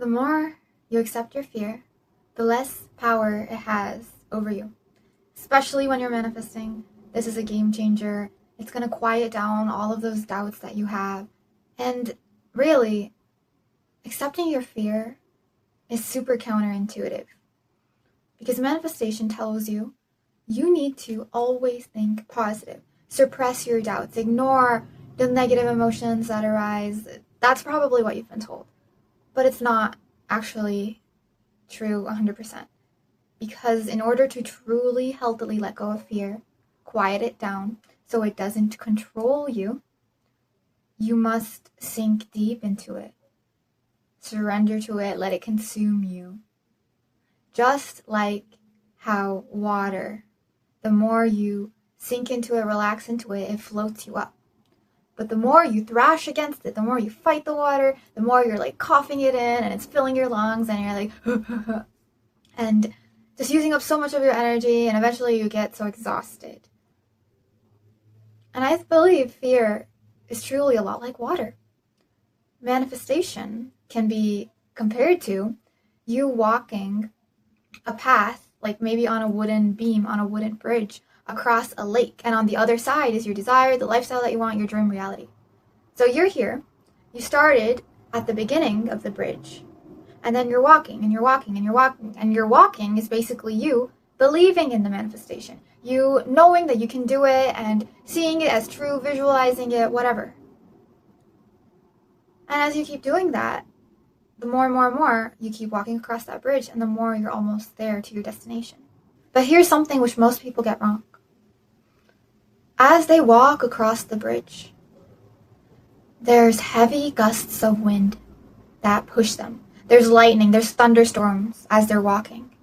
The more you accept your fear, the less power it has over you. Especially when you're manifesting, this is a game changer. It's going to quiet down all of those doubts that you have. And really, accepting your fear is super counterintuitive. Because manifestation tells you you need to always think positive. Suppress your doubts. Ignore the negative emotions that arise. That's probably what you've been told. But it's not actually true 100%. Because in order to truly healthily let go of fear, quiet it down so it doesn't control you, you must sink deep into it. Surrender to it, let it consume you. Just like how water, the more you sink into it, relax into it, it floats you up. But the more you thrash against it, the more you fight the water, the more you're like coughing it in and it's filling your lungs and you're like, and just using up so much of your energy, and eventually you get so exhausted. And I believe fear is truly a lot like water. Manifestation can be compared to you walking a path, like maybe on a wooden beam, on a wooden bridge, across a lake, and on the other side is your desire, the lifestyle that you want, your dream reality. So you're here, you started at the beginning of the bridge, and then you're walking, and you're walking, and you're walking, and your walking is basically you believing in the manifestation, you knowing that you can do it, and seeing it as true, visualizing it, whatever. And as you keep doing that, the more and more and more you keep walking across that bridge, and the more you're almost there to your destination. But here's something which most people get wrong. As they walk across the bridge, there's heavy gusts of wind that push them. There's lightning, there's thunderstorms as they're walking.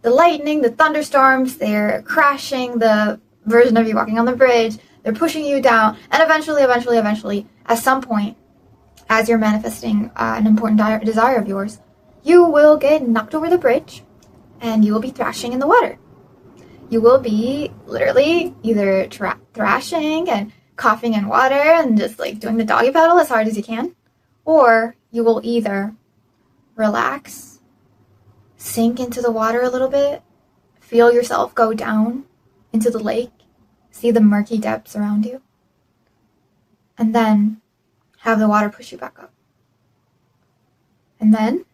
The lightning, the thunderstorms, they're crashing the version of you walking on the bridge, they're pushing you down, and eventually, at some point, as you're manifesting an important desire of yours, you will get knocked over the bridge, and you will be thrashing in the water. You will be literally either thrashing and coughing in water and just like doing the doggy paddle as hard as you can, or you will either relax, sink into the water a little bit, feel yourself go down into the lake, see the murky depths around you, and then have the water push you back up. And then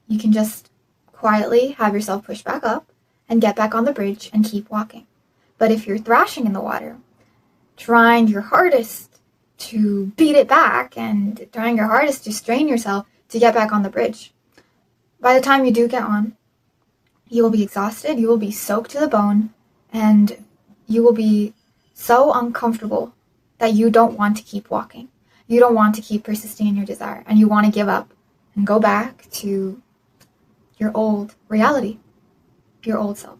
you can just quietly have yourself push back up and get back on the bridge and keep walking. But if you're thrashing in the water, trying your hardest to beat it back and trying your hardest to strain yourself to get back on the bridge, by the time you do get on, you will be exhausted, you will be soaked to the bone, and you will be so uncomfortable that you don't want to keep walking. You don't want to keep persisting in your desire, and you want to give up and go back to your old reality, your old self.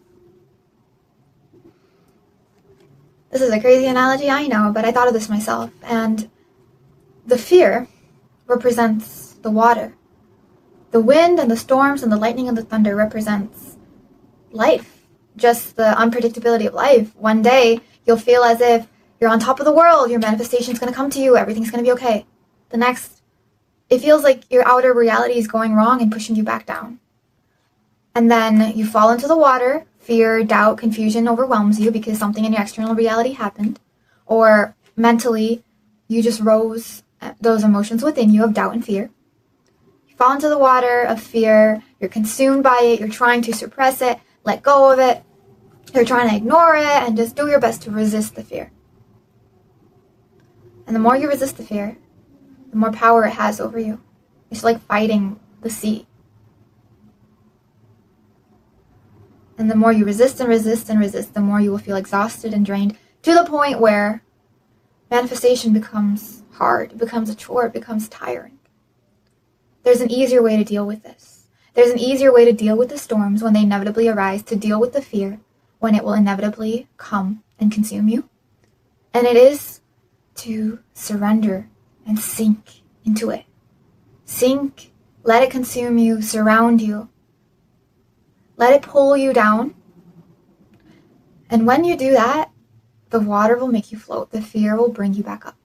This is a crazy analogy, I know, but I thought of this myself. And the fear represents the water. The wind and the storms and the lightning and the thunder represents life, just the unpredictability of life. One day, you'll feel as if you're on top of the world, your manifestation's going to come to you, everything's going to be okay. The next, it feels like your outer reality is going wrong and pushing you back down. And then you fall into the water, fear, doubt, confusion overwhelms you because something in your external reality happened. Or mentally, you just rose those emotions within you of doubt and fear. You fall into the water of fear, you're consumed by it, you're trying to suppress it, let go of it, you're trying to ignore it, and just do your best to resist the fear. And the more you resist the fear, the more power it has over you. It's like fighting the sea. And the more you resist and resist and resist, the more you will feel exhausted and drained, to the point where manifestation becomes hard, it becomes a chore, it becomes tiring. There's an easier way to deal with this. There's an easier way to deal with the storms when they inevitably arise, to deal with the fear when it will inevitably come and consume you. And it is to surrender and sink into it. Sink, let it consume you, surround you. Let it pull you down. And when you do that, the water will make you float. The fear will bring you back up.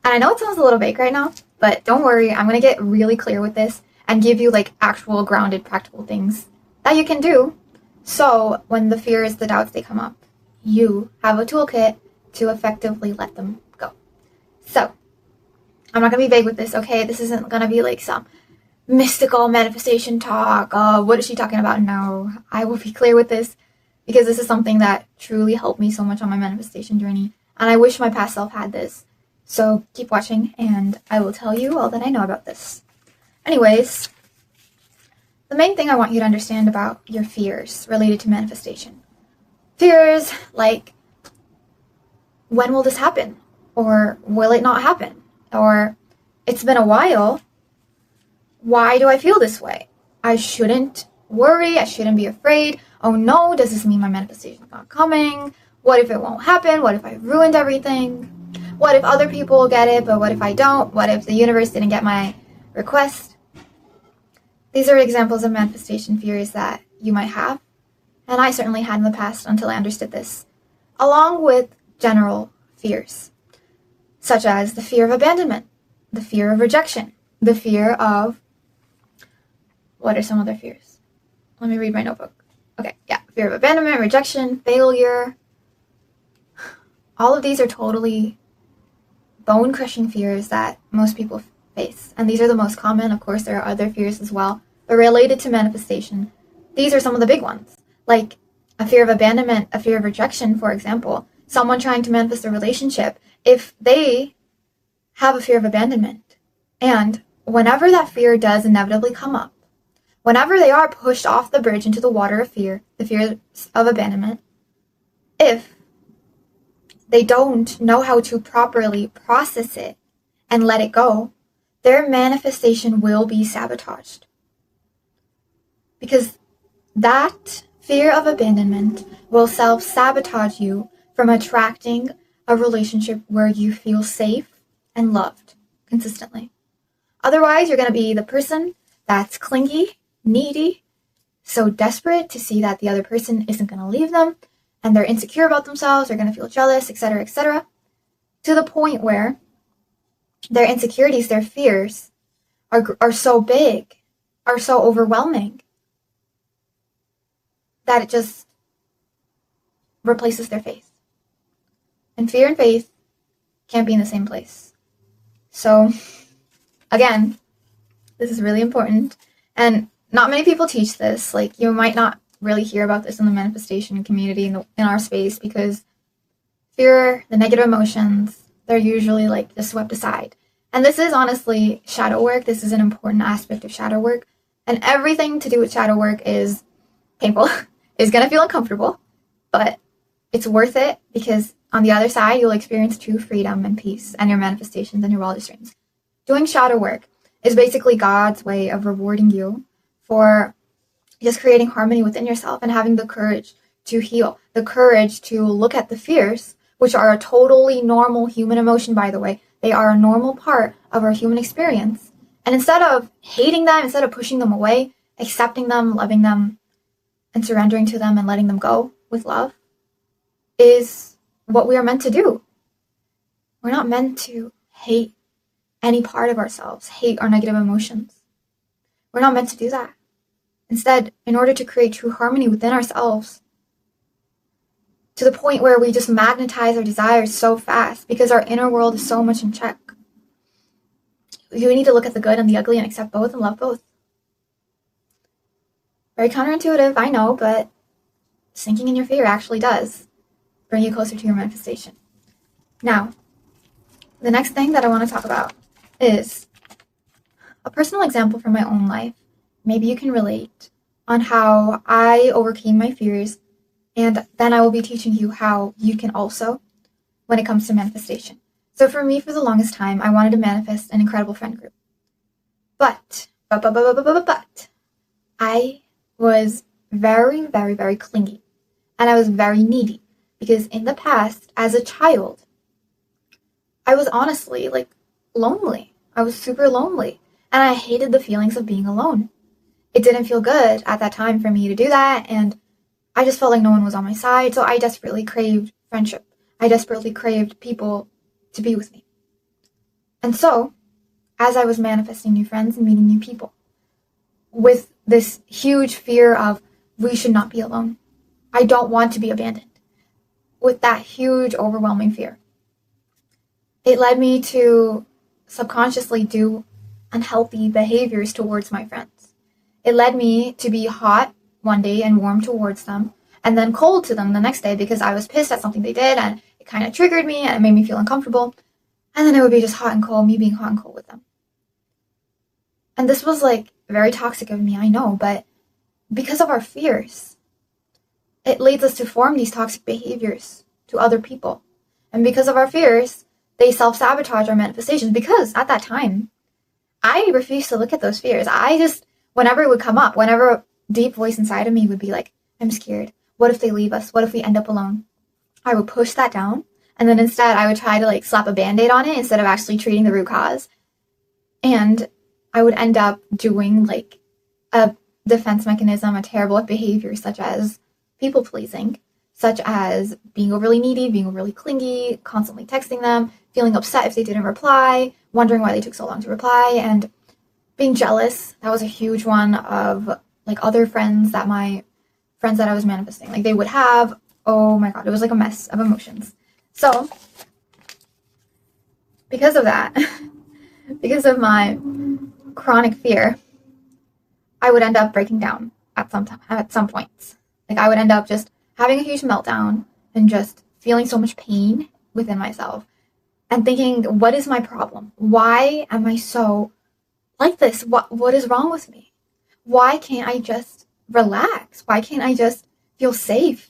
And I know it sounds a little vague right now, But don't worry, I'm going to get really clear with this and give you like actual grounded practical things that you can do. So when the fears, the doubts, they come up, you have a toolkit to effectively let them go. So I'm not going to be vague with this, okay? This isn't going to be like some mystical manifestation talk. What is she talking about? No, I will be clear with this because this is something that truly helped me so much on my manifestation journey. And I wish my past self had this. So keep watching and I will tell you all that I know about this. Anyways, the main thing I want you to understand about your fears related to manifestation. Fears like, when will this happen? Or will it not happen? Or it's been a while. Why do I feel this way? I shouldn't worry. I shouldn't be afraid. Oh no, does this mean my manifestation is not coming? What if it won't happen? What if I ruined everything? What if other people get it, but what if I don't? What if the universe didn't get my request? These are examples of manifestation fears that you might have, and I certainly had in the past until I understood this, along with general fears, such as the fear of abandonment, the fear of rejection, the fear of... What are some other fears? Let me read my notebook. Okay, yeah, fear of abandonment, rejection, failure. All of these are totally bone-crushing fears that most people face. And these are the most common. Of course, there are other fears as well. But related to manifestation, these are some of the big ones. Like a fear of abandonment, a fear of rejection, for example. Someone trying to manifest a relationship, if they have a fear of abandonment, and whenever that fear does inevitably come up, whenever they are pushed off the bridge into the water of fear, the fear of abandonment, if they don't know how to properly process it and let it go, their manifestation will be sabotaged. Because that fear of abandonment will self-sabotage you from attracting a relationship where you feel safe and loved consistently. Otherwise, you're going to be the person that's clingy, needy, so desperate to see that the other person isn't going to leave them, and they're insecure about themselves, they're going to feel jealous, etc., to the point where their insecurities, their fears are so big, are so overwhelming, that it just replaces their faith. And fear and faith can't be in the same place. So, again, this is really important, and not many people teach this. Like, you might not really hear about this in the manifestation community in our space, because fear, the negative emotions, they're usually like just swept aside. And this is honestly shadow work. This is an important aspect of shadow work. And everything to do with shadow work is painful. It's going to feel uncomfortable, but it's worth it, because on the other side, you'll experience true freedom and peace and your manifestations and your wildest dreams. Doing shadow work is basically God's way of rewarding you for just creating harmony within yourself and having the courage to heal, the courage to look at the fears, which are a totally normal human emotion, by the way. They are a normal part of our human experience. And instead of hating them, instead of pushing them away, accepting them, loving them, and surrendering to them and letting them go with love is what we are meant to do. We're not meant to hate any part of ourselves, hate our negative emotions. We're not meant to do that. Instead, in order to create true harmony within ourselves, to the point where we just magnetize our desires so fast because our inner world is so much in check, you need to look at the good and the ugly and accept both and love both. Very counterintuitive, I know, but sinking in your fear actually does bring you closer to your manifestation. Now, the next thing that I want to talk about is a personal example from my own life. Maybe you can relate on how I overcame my fears, and then I will be teaching you how you can also when it comes to manifestation. So for me, for the longest time, I wanted to manifest an incredible friend group. But I was very, very, very clingy, and I was very needy, because in the past, as a child, I was honestly like lonely. I was super lonely, and I hated the feelings of being alone. It didn't feel good at that time for me to do that, and I just felt like no one was on my side, so I desperately craved friendship. I desperately craved people to be with me. And so, as I was manifesting new friends and meeting new people, with this huge fear of we should not be alone. I don't want to be abandoned. With that huge, overwhelming fear, it led me to subconsciously do unhealthy behaviors towards my friends. It led me to be hot one day and warm towards them, and then cold to them the next day because I was pissed at something they did and it kind of triggered me and it made me feel uncomfortable. And then it would be just hot and cold, me being hot and cold with them. And this was like very toxic of me, I know, but because of our fears, it leads us to form these toxic behaviors to other people. And because of our fears, they self-sabotage our manifestations, because at that time, I refused to look at those fears. I just, whenever it would come up, whenever a deep voice inside of me would be like, I'm scared. What if they leave us? What if we end up alone? I would push that down. And then instead, I would try to like slap a Band-Aid on it instead of actually treating the root cause. And I would end up doing like a defense mechanism, a terrible behavior such as people pleasing, such as being overly needy, being overly clingy, constantly texting them, feeling upset if they didn't reply, wondering why they took so long to reply, and being jealous. That was a huge one of like other friends that I was manifesting. Like they would have, oh my God, it was like a mess of emotions. So because of that, because of my chronic fear, I would end up breaking down at some points. Like I would end up just having a huge meltdown and just feeling so much pain within myself and thinking, what is my problem? Why am I so like this? What is wrong with me? Why can't I just relax? Why can't I just feel safe?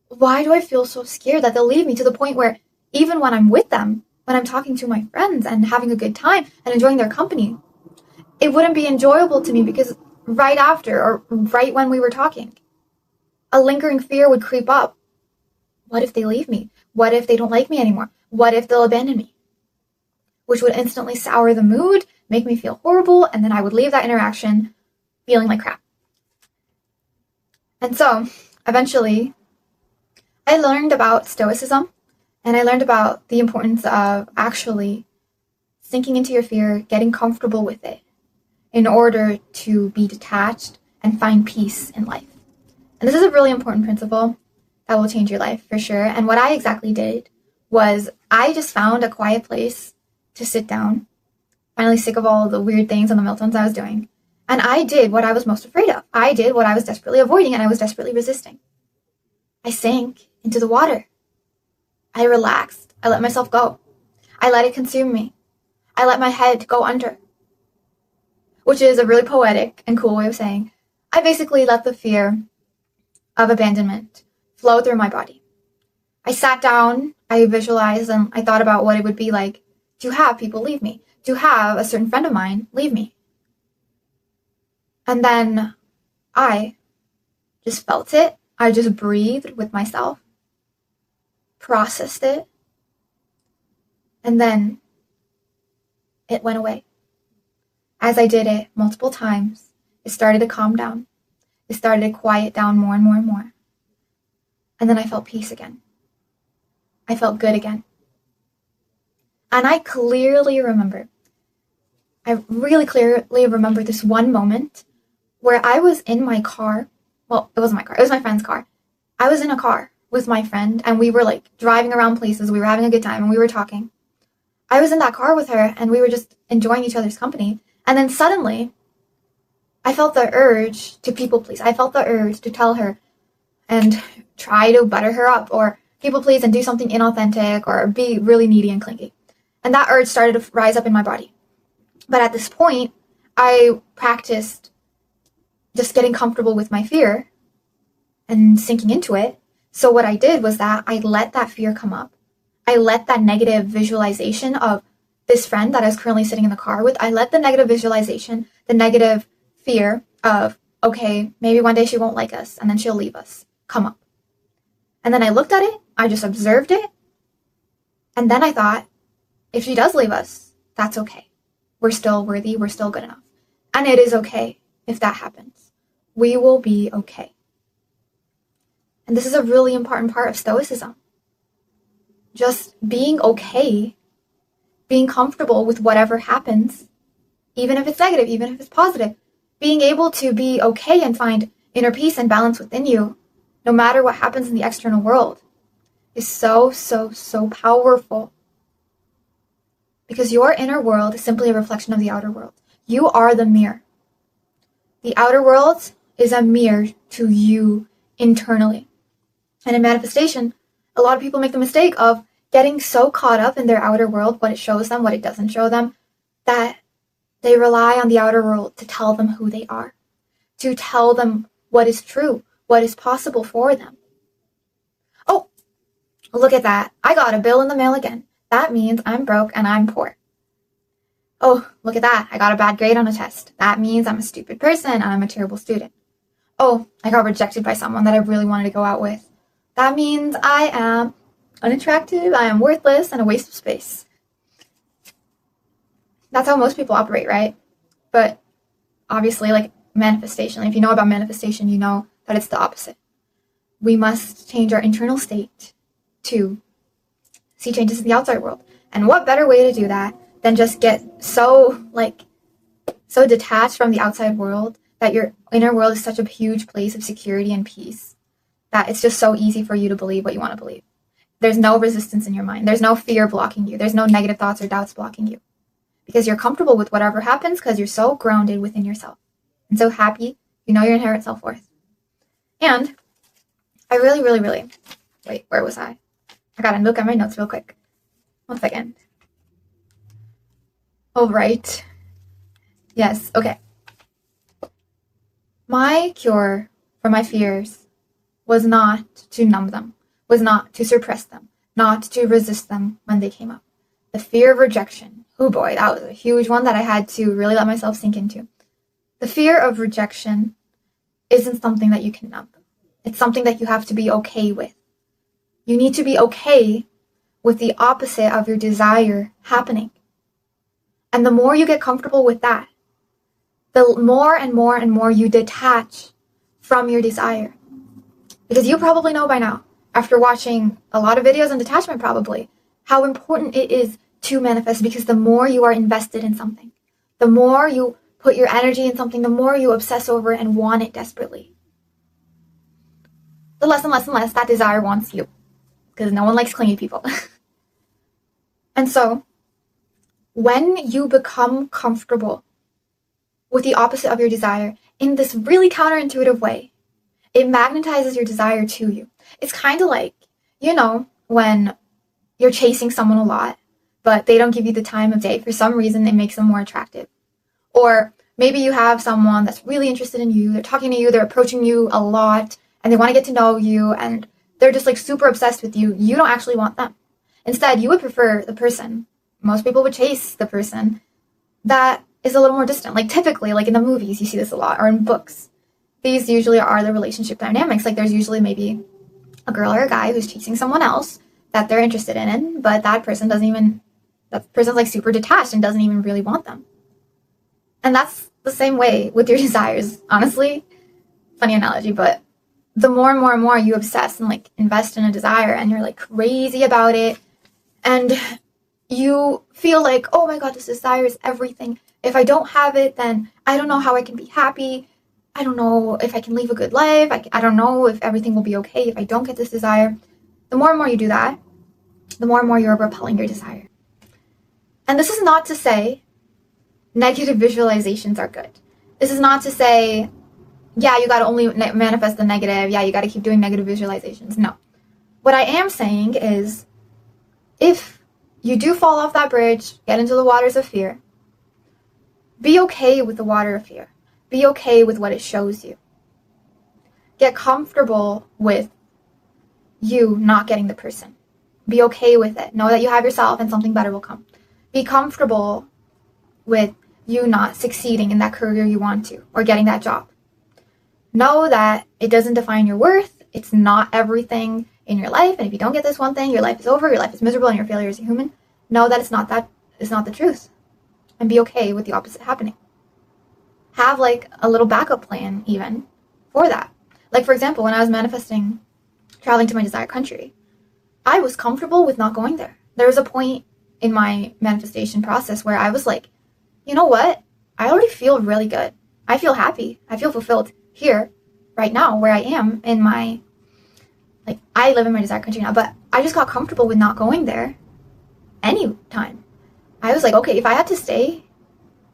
Why do I feel so scared that they'll leave me, to the point where even when I'm with them, when I'm talking to my friends and having a good time and enjoying their company, it wouldn't be enjoyable to me because right after or right when we were talking, a lingering fear would creep up. What if they leave me? What if they don't like me anymore? What if they'll abandon me? Which would instantly sour the mood, make me feel horrible, and then I would leave that interaction feeling like crap. And so, eventually, I learned about Stoicism, and I learned about the importance of actually sinking into your fear, getting comfortable with it, in order to be detached and find peace in life. And this is a really important principle that will change your life for sure. And what I exactly did was I just found a quiet place to sit down, finally sick of all the weird things and the meltdowns I was doing. And I did what I was most afraid of. I did what I was desperately avoiding and I was desperately resisting. I sank into the water. I relaxed. I let myself go. I let it consume me. I let my head go under. Which is a really poetic and cool way of saying I basically let the fear of abandonment flow through my body. I sat down, I visualized, and I thought about what it would be like to have people leave me, to have a certain friend of mine leave me. And then I just felt it. I just breathed with myself, processed it, and then it went away. As I did it multiple times, it started to calm down. It started to quiet down more and more and more. And then I felt peace again. I felt good again. And I really clearly remember this one moment where I was in my car. Well, it wasn't my car. It was my friend's car. I was in a car with my friend and we were like driving around places. We were having a good time and we were talking. I was in that car with her and we were just enjoying each other's company. And then suddenly, I felt the urge to people please. I felt the urge to tell her and try to butter her up or people please and do something inauthentic or be really needy and clingy. And that urge started to rise up in my body. But at this point, I practiced just getting comfortable with my fear and sinking into it. So what I did was that I let that fear come up. I let that negative visualization of this friend that I was currently sitting in the car with, I let the negative visualization, the negative fear of, okay, maybe one day she won't like us and then she'll leave us, come up. And then I looked at it, I just observed it, and then I thought, if she does leave us, that's okay. We're still worthy, we're still good enough. And it is okay if that happens. We will be okay. And this is a really important part of Stoicism. Just being okay being comfortable with whatever happens, even if it's negative, even if it's positive, being able to be okay and find inner peace and balance within you, no matter what happens in the external world, is so, so, so powerful. Because your inner world is simply a reflection of the outer world. You are the mirror. The outer world is a mirror to you internally. And in manifestation, a lot of people make the mistake of getting so caught up in their outer world, what it shows them, what it doesn't show them, that they rely on the outer world to tell them who they are, to tell them what is true, what is possible for them. Oh, look at that. I got a bill in the mail again. That means I'm broke and I'm poor. Oh, look at that. I got a bad grade on a test. That means I'm a stupid person and I'm a terrible student. Oh, I got rejected by someone that I really wanted to go out with. That means I am unattractive, I am worthless, and a waste of space. That's how most people operate, right? But obviously, like manifestation, if you know about manifestation, you know that it's the opposite. We must change our internal state to see changes in the outside world. And what better way to do that than just get so detached from the outside world that your inner world is such a huge place of security and peace that it's just so easy for you to believe what you want to believe. There's no resistance in your mind. There's no fear blocking you. There's no negative thoughts or doubts blocking you. Because you're comfortable with whatever happens because you're so grounded within yourself and so happy you know your inherent self-worth. And I really, wait, where was I? I gotta look at my notes real quick. 1 second. Oh, right. Yes, okay. My cure for my fears was not to numb them, was not to suppress them, not to resist them when they came up. The fear of rejection. Oh boy, that was a huge one that I had to really let myself sink into. The fear of rejection isn't something that you can numb. It's something that you have to be okay with. You need to be okay with the opposite of your desire happening. And the more you get comfortable with that, the more and more and more you detach from your desire. Because you probably know by now, after watching a lot of videos on detachment probably, how important it is to manifest, because the more you are invested in something, the more you put your energy in something, the more you obsess over it and want it desperately, the less and less that desire wants you. Because no one likes clingy people. And so, when you become comfortable with the opposite of your desire in this really counterintuitive way, it magnetizes your desire to you. It's kind of like, when you're chasing someone a lot, but they don't give you the time of day. For some reason, it makes them more attractive. Or maybe you have someone that's really interested in you. They're talking to you. They're approaching you a lot. And they want to get to know you. And they're just like super obsessed with you. You don't actually want them. Instead, you would prefer the person. Most people would chase the person that is a little more distant. Like typically, like in the movies, you see this a lot, or in books. These usually are the relationship dynamics. Like there's usually maybe a girl or a guy who's chasing someone else that they're interested in, but that person's like super detached and doesn't even really want them. And that's the same way with your desires, honestly. Funny analogy, but the more and more you obsess and like invest in a desire and you're like crazy about it and you feel like, oh my God, this desire is everything. If I don't have it, then I don't know how I can be happy. I don't know if I can live a good life. I don't know if everything will be okay if I don't get this desire. The more and more you do that, the more and more you're repelling your desire. And this is not to say negative visualizations are good. This is not to say, yeah, you got to only manifest the negative. Yeah, you got to keep doing negative visualizations. No. What I am saying is, if you do fall off that bridge, get into the waters of fear, be okay with the water of fear. Be okay with what it shows you. Get comfortable with you not getting the person. Be okay with it. Know that you have yourself and something better will come. Be comfortable with you not succeeding in that career you want to, or getting that job. Know that it doesn't define your worth. It's not everything in your life. And if you don't get this one thing, your life is over, your life is miserable, and your failure as a human. Know that it's not the truth. And be okay with the opposite happening. Have like a little backup plan even for that. Like for example, when I was manifesting traveling to my desired country, I was comfortable with not going there. There was a point in my manifestation process where I was like, you know what? I already feel really good. I feel happy. I feel fulfilled here, right now, where I am in my, like, I live in my desired country now, but I just got comfortable with not going there anytime. I was like, okay, if I had to stay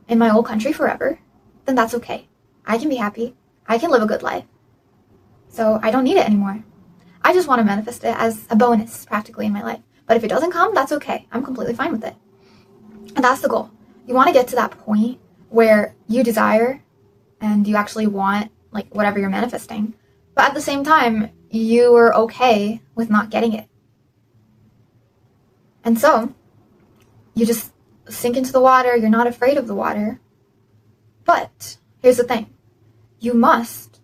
in my old country forever, then that's okay. I can be happy. I can live a good life. So I don't need it anymore. I just want to manifest it as a bonus practically in my life. But if it doesn't come, that's okay. I'm completely fine with it. And that's the goal. You want to get to that point where you desire and you actually want like whatever you're manifesting. But at the same time, you are okay with not getting it. And so you just sink into the water. You're not afraid of the water. But here's the thing. You must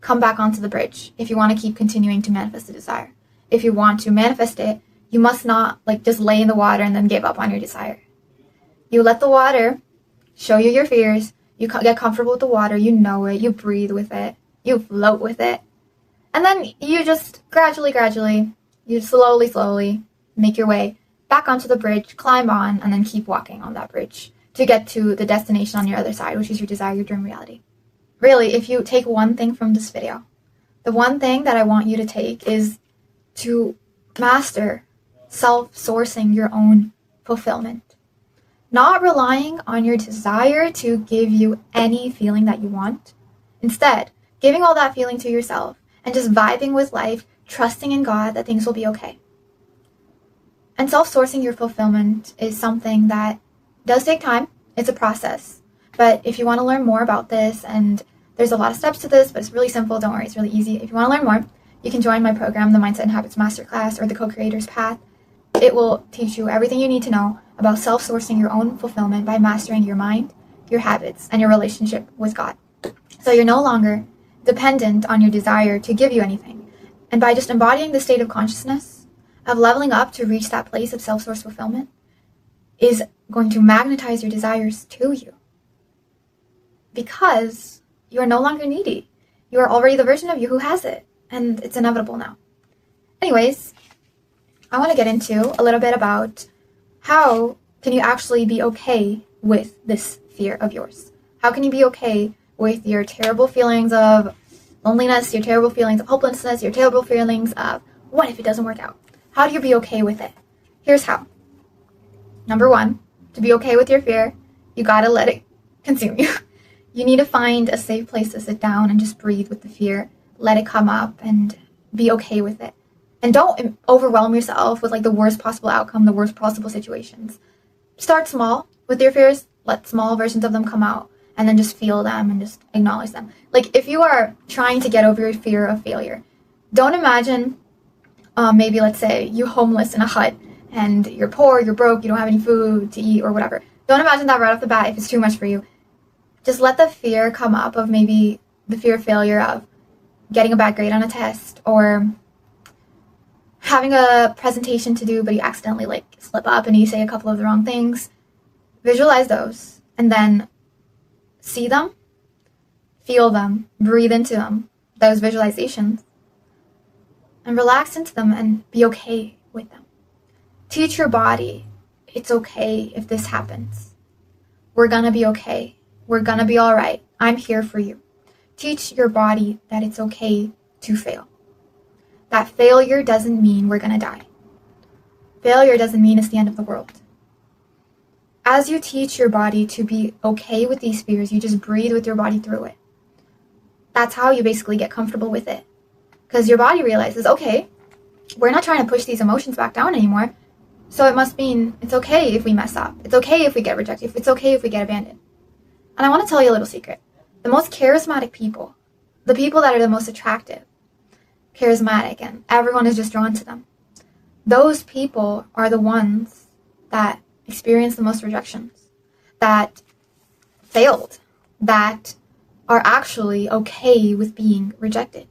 come back onto the bridge if you want to keep continuing to manifest the desire. If you want to manifest it, you must not like just lay in the water and then give up on your desire. You let the water show you your fears. You get comfortable with the water. You know it. You breathe with it. You float with it. And then you just gradually, you slowly make your way back onto the bridge, climb on, and then keep walking on that bridge to get to the destination on your other side, which is your desire, your dream reality. Really, if you take one thing from this video, the one thing that I want you to take is to master self-sourcing your own fulfillment. Not relying on your desire to give you any feeling that you want. Instead, giving all that feeling to yourself and just vibing with life, trusting in God that things will be okay. And self-sourcing your fulfillment is something that does take time. It's a process. But if you want to learn more about this, and there's a lot of steps to this, but it's really simple. Don't worry, it's really easy. If you want to learn more, you can join my program, the Mindset and Habits Masterclass or the Co-Creators Path. It will teach you everything you need to know about self-sourcing your own fulfillment by mastering your mind, your habits, and your relationship with God. So you're no longer dependent on your desire to give you anything. And by just embodying the state of consciousness, of leveling up to reach that place of self-source fulfillment, is going to magnetize your desires to you. Because you are no longer needy. You are already the version of you who has it. And it's inevitable now. Anyways, I want to get into a little bit about how can you actually be okay with this fear of yours? How can you be okay with your terrible feelings of loneliness, your terrible feelings of hopelessness, your terrible feelings of what if it doesn't work out? How do you be okay with it? Here's how. Number one, to be okay with your fear, you gotta let it consume you. You need to find a safe place to sit down and just breathe with the fear. Let it come up and be okay with it. And don't overwhelm yourself with like the worst possible outcome, the worst possible situations. Start small with your fears. Let small versions of them come out and then just feel them and just acknowledge them. Like if you are trying to get over your fear of failure, don't imagine maybe let's say you're homeless in a hut and you're poor, you're broke, you don't have any food to eat or whatever. Don't imagine that right off the bat if it's too much for you. Just let the fear come up of maybe the fear of failure of getting a bad grade on a test or having a presentation to do but you accidentally like slip up and you say a couple of the wrong things. Visualize those and then see them, feel them, breathe into them, those visualizations, and relax into them and be okay with them. Teach your body, it's okay if this happens. We're gonna be okay. We're gonna be all right. I'm here for you. Teach your body that it's okay to fail. That failure doesn't mean we're gonna die. Failure doesn't mean it's the end of the world. As you teach your body to be okay with these fears, you just breathe with your body through it. That's how you basically get comfortable with it. Because your body realizes, okay, we're not trying to push these emotions back down anymore. So it must mean it's okay if we mess up. It's okay if we get rejected. It's okay if we get abandoned. And I want to tell you a little secret. The most charismatic people, the people that are the most attractive, charismatic, and everyone is just drawn to them, those people are the ones that experience the most rejections, that failed, that are actually okay with being rejected.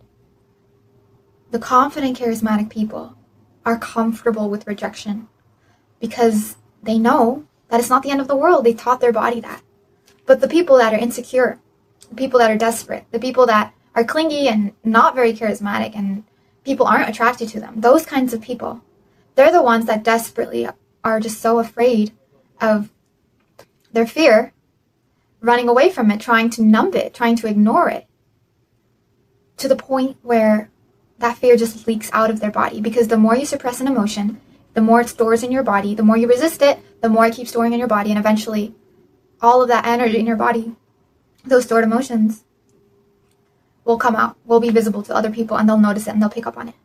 The confident, charismatic people are comfortable with rejection because they know that it's not the end of the world. They taught their body that. But the people that are insecure, the people that are desperate, the people that are clingy and not very charismatic and people aren't attracted to them, those kinds of people, they're the ones that desperately are just so afraid of their fear, running away from it, trying to numb it, trying to ignore it, to the point where that fear just leaks out of their body. Because the more you suppress an emotion, the more it stores in your body. The more you resist it, the more it keeps storing in your body. And eventually, all of that energy in your body, those stored emotions, will come out, will be visible to other people, and they'll notice it and they'll pick up on it.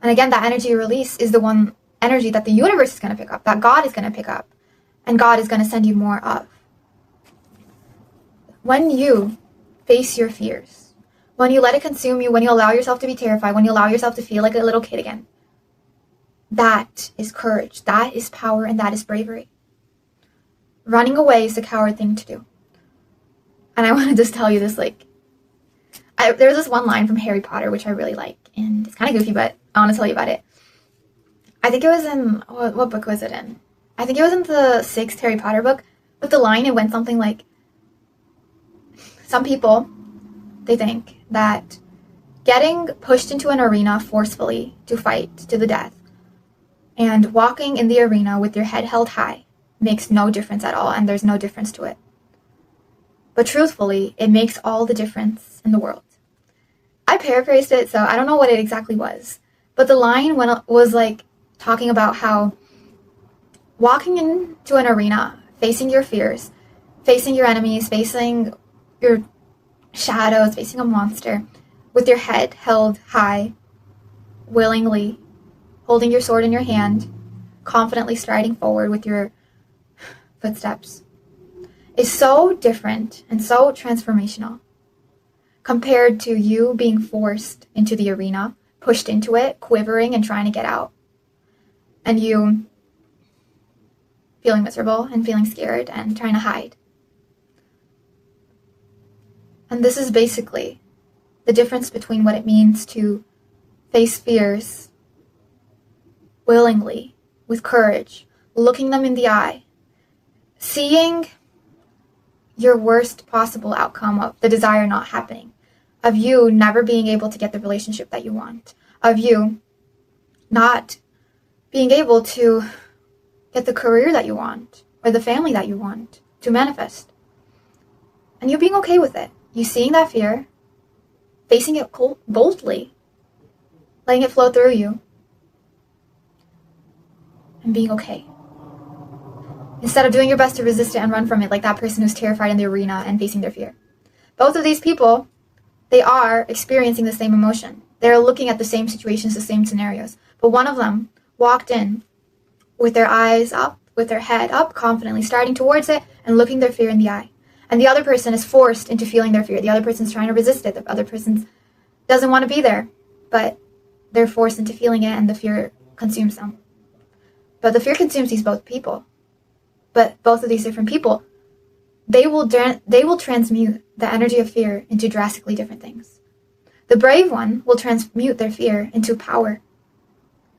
And again, that energy you release is the one energy that the universe is going to pick up, that God is going to pick up, and God is going to send you more of. When you face your fears, when you let it consume you, when you allow yourself to be terrified, when you allow yourself to feel like a little kid again, that is courage, that is power, and that is bravery. Running away is the coward thing to do. And I want to just tell you this, there's this one line from Harry Potter, which I really like, and it's kind of goofy, but I want to tell you about it. I think it was in, what book was it in? I think it was in the 6th Harry Potter book, but the line, it went something like, some people, they think that getting pushed into an arena forcefully to fight to the death and walking in the arena with your head held high makes no difference at all, and there's no difference to it. But truthfully, it makes all the difference in the world. I paraphrased it, so I don't know what it exactly was. But the line was talking about how walking into an arena, facing your fears, facing your enemies, facing your shadows, facing a monster, with your head held high, willingly, holding your sword in your hand, confidently striding forward with your footsteps, is so different and so transformational compared to you being forced into the arena, pushed into it, quivering and trying to get out, and you feeling miserable and feeling scared and trying to hide. And this is basically the difference between what it means to face fears willingly, with courage, looking them in the eye, seeing your worst possible outcome of the desire not happening, of you never being able to get the relationship that you want, of you not being able to get the career that you want, or the family that you want to manifest. And you being okay with it. You seeing that fear, facing it boldly, letting it flow through you, and being okay. Instead of doing your best to resist it and run from it like that person who's terrified in the arena and facing their fear. Both of these people, they are experiencing the same emotion. They're looking at the same situations, the same scenarios. But one of them walked in with their eyes up, with their head up, confidently striding towards it and looking their fear in the eye. And the other person is forced into feeling their fear. The other person's trying to resist it. The other person doesn't want to be there, but they're forced into feeling it, and the fear consumes them. But the fear consumes these both people. But both of these different people, they will transmute the energy of fear into drastically different things. The brave one will transmute their fear into power.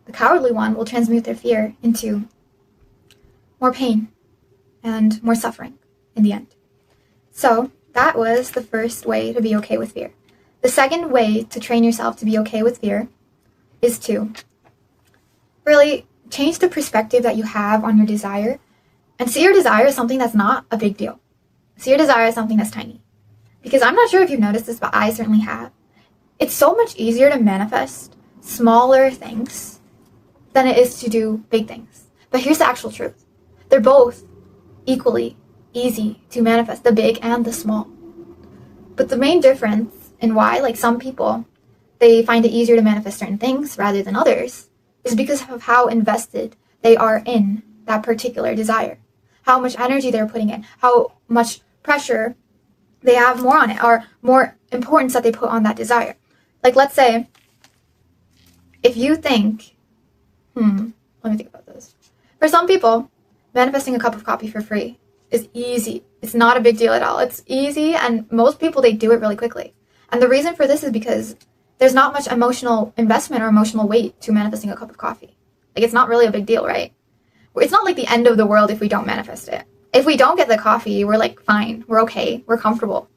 The cowardly one will transmute their fear into more pain and more suffering in the end. So that was the first way to be okay with fear. The second way to train yourself to be okay with fear is to really change the perspective that you have on your desire and see your desire as something that's not a big deal. See your desire as something that's tiny. Because I'm not sure if you've noticed this, but I certainly have. It's so much easier to manifest smaller things than it is to do big things. But here's the actual truth. They're both equally easy to manifest, the big and the small. But the main difference in why, some people, they find it easier to manifest certain things rather than others is because of how invested they are in that particular desire. How much energy they're putting in, how much pressure they have more on it, or more importance that they put on that desire. Let's say, if you think, let me think about this. For some people, manifesting a cup of coffee for free is easy. It's not a big deal at all. It's easy, and most people, they do it really quickly. And the reason for this is because there's not much emotional investment or emotional weight to manifesting a cup of coffee. It's not really a big deal, right? It's not the end of the world if we don't manifest it. If we don't get the coffee, we're fine, we're okay, we're comfortable.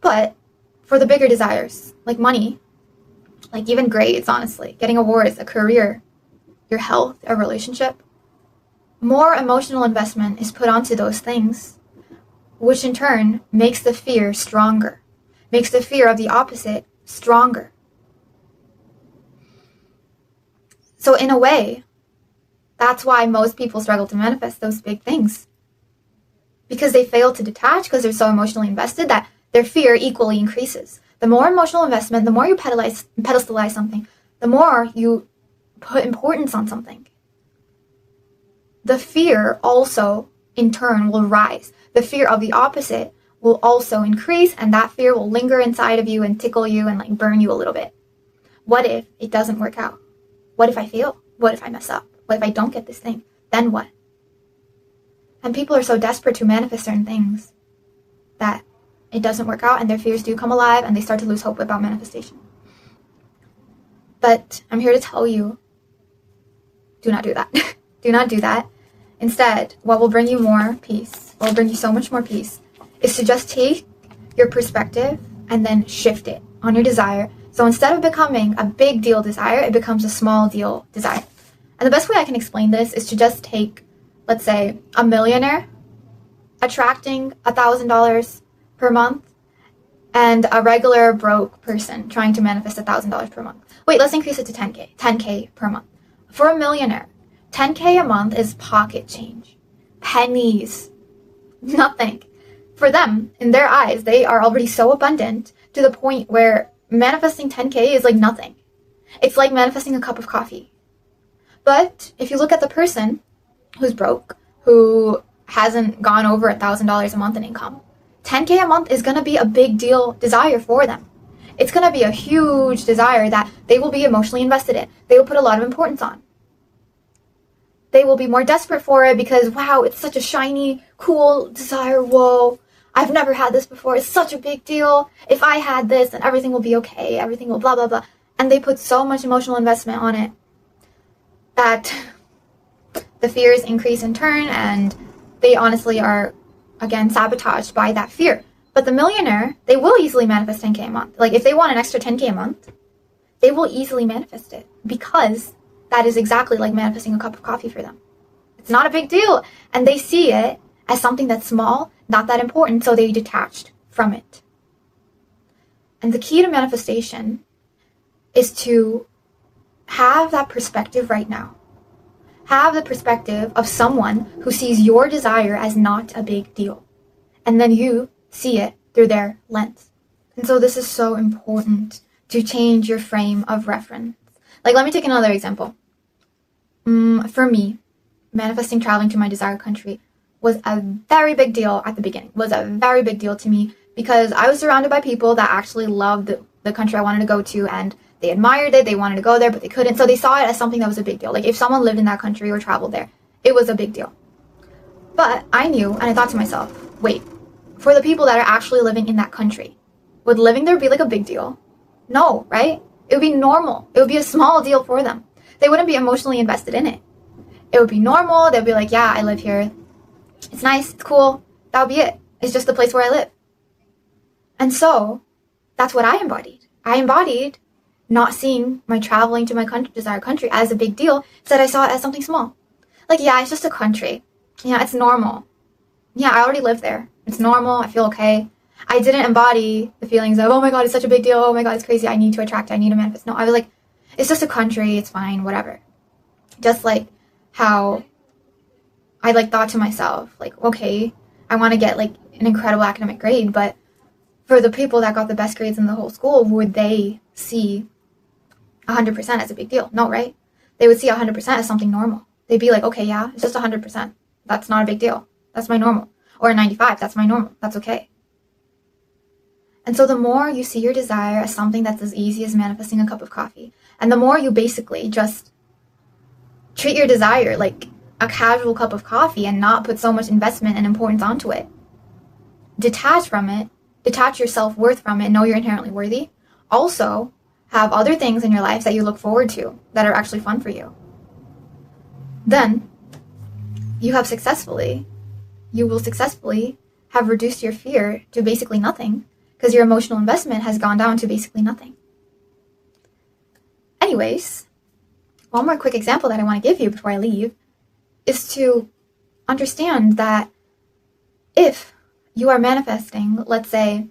But for the bigger desires, like money, even grades, honestly, getting awards, a career, your health, a relationship, more emotional investment is put onto those things, which in turn makes the fear stronger, makes the fear of the opposite stronger. So in a way, that's why most people struggle to manifest those big things. Because they fail to detach, because they're so emotionally invested that their fear equally increases. The more emotional investment, the more you pedestalize something, the more you put importance on something. The fear also, in turn, will rise. The fear of the opposite will also increase, and that fear will linger inside of you and tickle you and like burn you a little bit. What if it doesn't work out? What if I fail? What if I mess up? What if I don't get this thing? Then what? And people are so desperate to manifest certain things that it doesn't work out and their fears do come alive and they start to lose hope about manifestation. But I'm here to tell you, do not do that. Do not do that. Instead, what will bring you more peace, what will bring you so much more peace, is to just take your perspective and then shift it on your desire. So instead of becoming a big deal desire, it becomes a small deal desire. And the best way I can explain this is to just take, let's say, a millionaire attracting $1,000 per month and a regular broke person trying to manifest $1,000 per month. Wait, let's increase it to 10K per month. For a millionaire, 10K a month is pocket change. Pennies. Nothing. For them, in their eyes, they are already so abundant to the point where manifesting 10K is like nothing. It's like manifesting a cup of coffee. But if you look at the person who's broke, who hasn't gone over $1,000 a month in income, 10K a month is going to be a big deal desire for them. It's going to be a huge desire that they will be emotionally invested in. They will put a lot of importance on. They will be more desperate for it because, wow, it's such a shiny, cool desire. Whoa, I've never had this before. It's such a big deal. If I had this, then everything will be okay. Everything will blah, blah, blah. And they put so much emotional investment on it that the fears increase in turn, and they honestly are, again, sabotaged by that fear. But the millionaire, they will easily manifest 10K a month. Like, if they want an extra 10K a month, they will easily manifest it because that is exactly like manifesting a cup of coffee for them. It's not a big deal. And they see it as something that's small, not that important, so they detached from it. And the key to manifestation is to have that perspective right now. Have the perspective of someone who sees your desire as not a big deal. And then you see it through their lens. And so this is so important to change your frame of reference. Like, let me take another example. For me, manifesting traveling to my desired country was a very big deal at the beginning. Was a very big deal to me because I was surrounded by people that actually loved the country I wanted to go to, and they admired it, they wanted to go there, but they couldn't. So they saw it as something that was a big deal. Like, if someone lived in that country or traveled there, it was a big deal. But I knew, and I thought to myself, wait, for the people that are actually living in that country, would living there be like a big deal? No, right? It would be normal. It would be a small deal for them. They wouldn't be emotionally invested in it. It would be normal. They'd be like, yeah, I live here. It's nice. It's cool. That would be it. It's just the place where I live. And so that's what I embodied. I embodied not seeing my traveling to my desired country as a big deal. Instead, I saw it as something small. Like, yeah, it's just a country. Yeah, it's normal. Yeah, I already live there. It's normal. I feel okay. I didn't embody the feelings of, oh my God, it's such a big deal. Oh my God, it's crazy. I need to attract. I need to manifest. No, I was like, it's just a country. It's fine. Whatever. Just like how I like thought to myself, like, okay, I want to get like an incredible academic grade, but for the people that got the best grades in the whole school, would they see 100% as a big deal? No, right? They would see 100% as something normal. They'd be like, okay, yeah, it's just 100%. That's not a big deal. That's my normal. Or a 95, that's my normal. That's okay. And so the more you see your desire as something that's as easy as manifesting a cup of coffee, and the more you basically just treat your desire like a casual cup of coffee and not put so much investment and importance onto it, detach from it, detach your self-worth from it, know you're inherently worthy. Also, have other things in your life that you look forward to that are actually fun for you. Then, you will successfully have reduced your fear to basically nothing because your emotional investment has gone down to basically nothing. Anyways, one more quick example that I want to give you before I leave is to understand that if you are manifesting, let's say,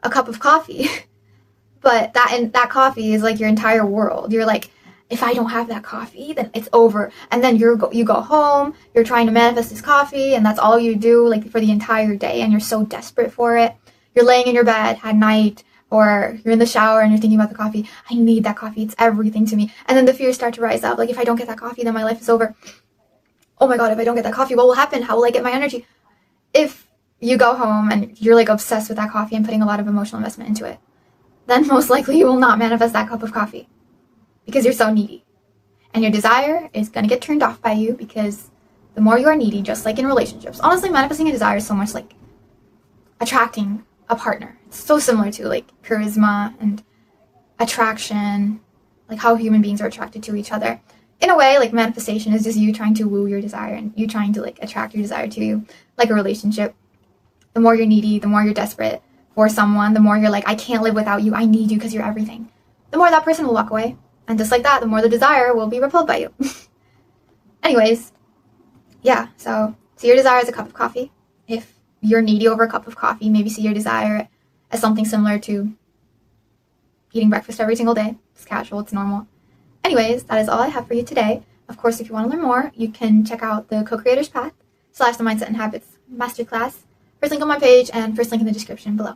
a cup of coffee, but that coffee is like your entire world. You're like, if I don't have that coffee, then it's over. And then you go home, you're trying to manifest this coffee, and that's all you do like for the entire day, and you're so desperate for it. You're laying in your bed at night, or you're in the shower and you're thinking about the coffee. I need that coffee. It's everything to me. And then the fears start to rise up. Like, if I don't get that coffee, then my life is over. Oh my God, if I don't get that coffee, what will happen? How will I get my energy? If you go home and you're like obsessed with that coffee and putting a lot of emotional investment into it, then most likely you will not manifest that cup of coffee because you're so needy. And your desire is going to get turned off by you because the more you are needy, just like in relationships. Honestly, manifesting a desire is so much like attracting a partner. It's so similar to like charisma and attraction, like how human beings are attracted to each other. In a way, like manifestation is just you trying to woo your desire and you trying to like attract your desire to you, like a relationship. The more you're needy, the more you're desperate for someone, the more you're like, I can't live without you, I need you because you're everything. The more that person will walk away. And just like that, the more the desire will be repelled by you. Anyways, yeah, so see your desire as a cup of coffee. If you're needy over a cup of coffee, maybe see your desire as something similar to eating breakfast every single day. It's casual, it's normal. Anyways, that is all I have for you today. Of course, if you want to learn more, you can check out the Co-Creators Path / the Mindset and Habits Masterclass. First link on my page and first link in the description below.